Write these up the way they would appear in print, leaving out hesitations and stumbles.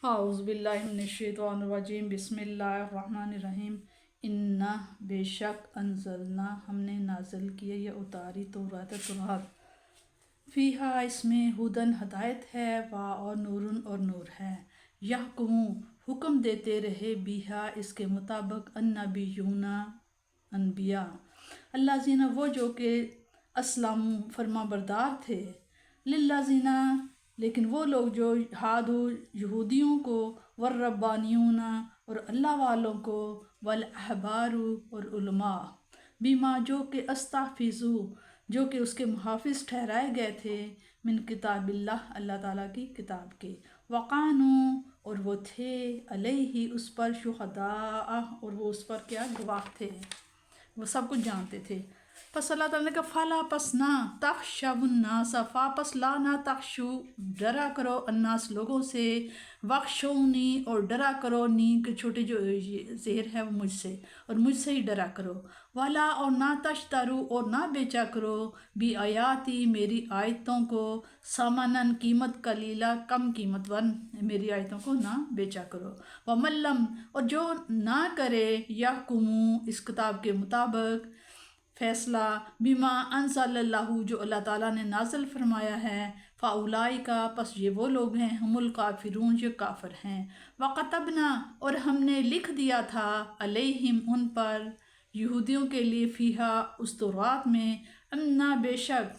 اعوذ باللہ من الشیطان الرجیم بسم اللہ الرحمن الرحیم انا بے شک انزلنا ہم نے نازل کیا یا اتاری تورات فیہا اس میں ہدن ہدایت ہے اور نورن اور نور ہے یحکمو حکم دیتے رہے بیہا اس کے مطابق النبیون انبیاء اللہ زینہ وہ جو کہ اسلام فرما بردار تھے للہ زینہ لیکن وہ لوگ جو ہادو یہودیوں کو والربانیون اور اللہ والوں کو والاحبار اور علماء بیما جو کہ استحفظو جو کہ اس کے محافظ ٹھہرائے گئے تھے من کتاب اللہ اللہ تعالیٰ کی کتاب کے وقانو اور وہ تھے علیہ اس پر شہداء اور وہ اس پر کیا گواہ تھے، وہ سب کچھ جانتے تھے۔ پس اللہ تعالیٰ نے کہا فلا پس نہ تخشوا الناس پس لا نہ تخشو ڈرا کرو الناس لوگوں سے وخشونی اور ڈرا کرو نی کے چھوٹے جو زہر ہے وہ مجھ سے اور مجھ سے ہی ڈرا کرو والا اور نہ تشترو اور نہ بیچا کرو بھی آیاتی میری آیتوں کو سامانن قیمت قلیلہ کم قیمت ون میری آیتوں کو نہ بیچا کرو وملم اور جو نہ کرے یحکمو اس کتاب کے مطابق فیصلہ بما انزل اللہ جو اللہ تعالیٰ نے نازل فرمایا ہے فاولئک پس یہ وہ لوگ ہیں ہم الکافرون جو کافر ہیں وقتبنا اور ہم نے لکھ دیا تھا علیہم ان پر یہودیوں کے لیے فیہا اس تورات میں انا بے شک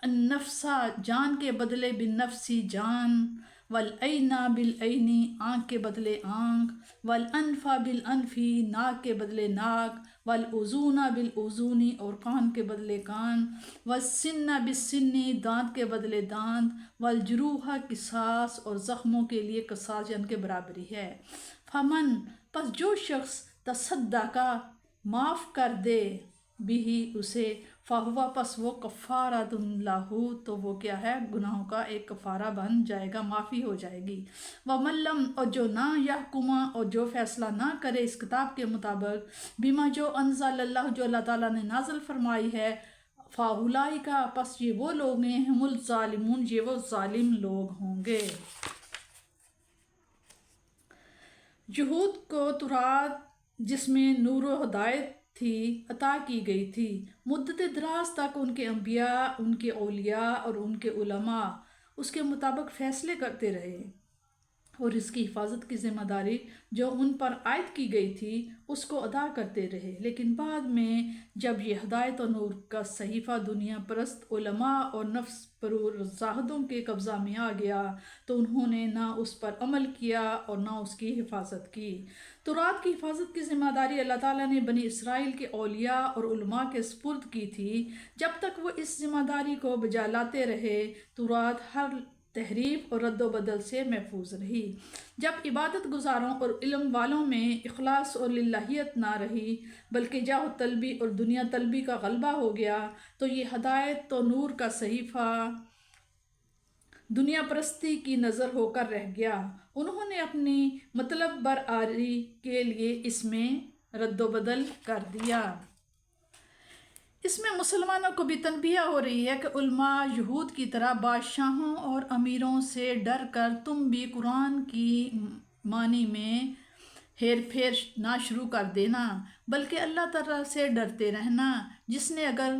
النفسا جان کے بدلے بالنفسی جان والعین بالعینی آنکھ کے بدلے آنکھ والانف بالانفی ناک کے بدلے ناک والاذون بالاذونی اور کان کے بدلے کان والسن بالسنی دانت کے بدلے دانت والجروح قصاص اور زخموں کے لیے قصاص جن کے برابری ہے فمن پس جو شخص تصدقہ معاف کر دے بھی اسے فہوا پس وہ کفارۃ لہ تو وہ کیا ہے گناہوں کا ایک کفارہ بن جائے گا، معافی ہو جائے گی وملم اور جو نہ یحکما اور جو فیصلہ نہ کرے اس کتاب کے مطابق بما جو انزل اللہ جو اللہ تعالیٰ نے نازل فرمائی ہے فاولئک پس یہ وہ لوگ ہیں ہم الظالمون یہ وہ ظالم لوگ ہوں گے۔ یہود کو تورات جس میں نور و ہدایت تھی عطا کی گئی تھی، مدت دراز تک ان کے انبیاء ان کے اولیاء اور ان کے علماء اس کے مطابق فیصلے کرتے رہے اور اس کی حفاظت کی ذمہ داری جو ان پر عائد کی گئی تھی اس کو ادا کرتے رہے، لیکن بعد میں جب یہ ہدایت و نور کا صحیفہ دنیا پرست علماء اور نفس پرور زاہدوں کے قبضہ میں آ گیا تو انہوں نے نہ اس پر عمل کیا اور نہ اس کی حفاظت کی۔ تورات کی حفاظت کی ذمہ داری اللہ تعالیٰ نے بنی اسرائیل کے اولیاء اور علماء کے سپرد کی تھی، جب تک وہ اس ذمہ داری کو بجا لاتے رہے تورات ہر تحریف اور رد و بدل سے محفوظ رہی۔ جب عبادت گزاروں اور علم والوں میں اخلاص اور للہیت نہ رہی بلکہ جاہ طلبی اور دنیا طلبی کا غلبہ ہو گیا تو یہ ہدایت و نور کا صحیفہ دنیا پرستی کی نظر ہو کر رہ گیا، انہوں نے اپنی مطلب برآری کے لیے اس میں رد و بدل کر دیا۔ اس میں مسلمانوں کو بھی تنبیہ ہو رہی ہے کہ علماء یہود کی طرح بادشاہوں اور امیروں سے ڈر کر تم بھی قرآن کی معنی میں ہیر پھیر نہ شروع کر دینا بلکہ اللہ تعالیٰ سے ڈرتے رہنا جس نے اگر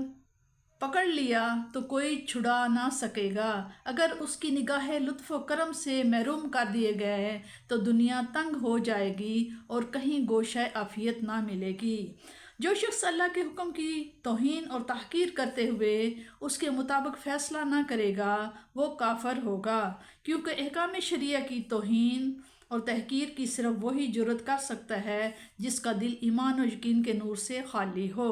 پکڑ لیا تو کوئی چھڑا نہ سکے گا، اگر اس کی نگاہ لطف و کرم سے محروم کر دیے گئے تو دنیا تنگ ہو جائے گی اور کہیں گوشہ عافیت نہ ملے گی۔ جو شخص اللہ کے حکم کی توہین اور تحقیر کرتے ہوئے اس کے مطابق فیصلہ نہ کرے گا وہ کافر ہوگا، کیونکہ احکام شریعہ کی توہین اور تحقیر کی صرف وہی جرأت کر سکتا ہے جس کا دل ایمان و یقین کے نور سے خالی ہو۔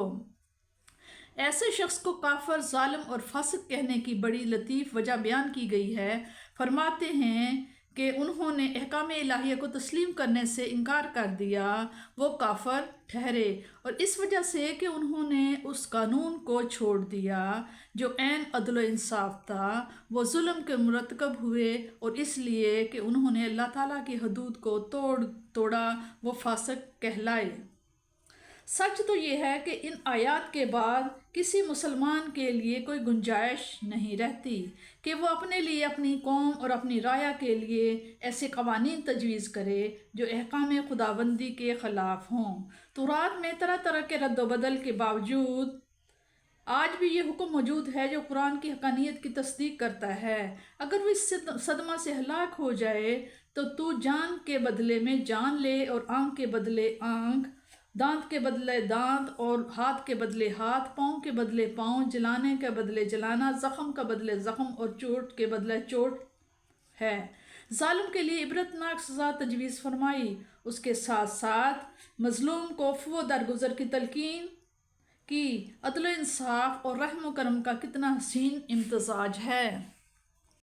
ایسے شخص کو کافر، ظالم اور فاسق کہنے کی بڑی لطیف وجہ بیان کی گئی ہے، فرماتے ہیں کہ انہوں نے احکام الہیہ کو تسلیم کرنے سے انکار کر دیا، وہ کافر ٹھہرے، اور اس وجہ سے کہ انہوں نے اس قانون کو چھوڑ دیا جو عین عدل و انصاف تھا، وہ ظلم کے مرتکب ہوئے، اور اس لیے کہ انہوں نے اللہ تعالیٰ کی حدود کو توڑا وہ فاسق کہلائے۔ سچ تو یہ ہے کہ ان آیات کے بعد کسی مسلمان کے لیے کوئی گنجائش نہیں رہتی کہ وہ اپنے لیے، اپنی قوم اور اپنی رعایا کے لیے ایسے قوانین تجویز کرے جو احکام خداوندی کے خلاف ہوں۔ تورات میں طرح طرح کے رد و بدل کے باوجود آج بھی یہ حکم موجود ہے جو قرآن کی حقانیت کی تصدیق کرتا ہے۔ اگر وہ اس صدمہ سے ہلاک ہو جائے تو جان کے بدلے میں جان لے، اور آنکھ کے بدلے آنکھ، دانت کے بدلے دانت، اور ہاتھ کے بدلے ہاتھ، پاؤں کے بدلے پاؤں، جلانے کے بدلے جلانا، زخم کا بدلے زخم، اور چوٹ کے بدلے چوٹ ہے۔ ظالم کے لیے عبرتناک سزا تجویز فرمائی۔ اس کے ساتھ ساتھ مظلوم کو عفو و درگزر کی تلقین کی۔ عدل و انصاف اور رحم و کرم کا کتنا حسین امتزاج ہے۔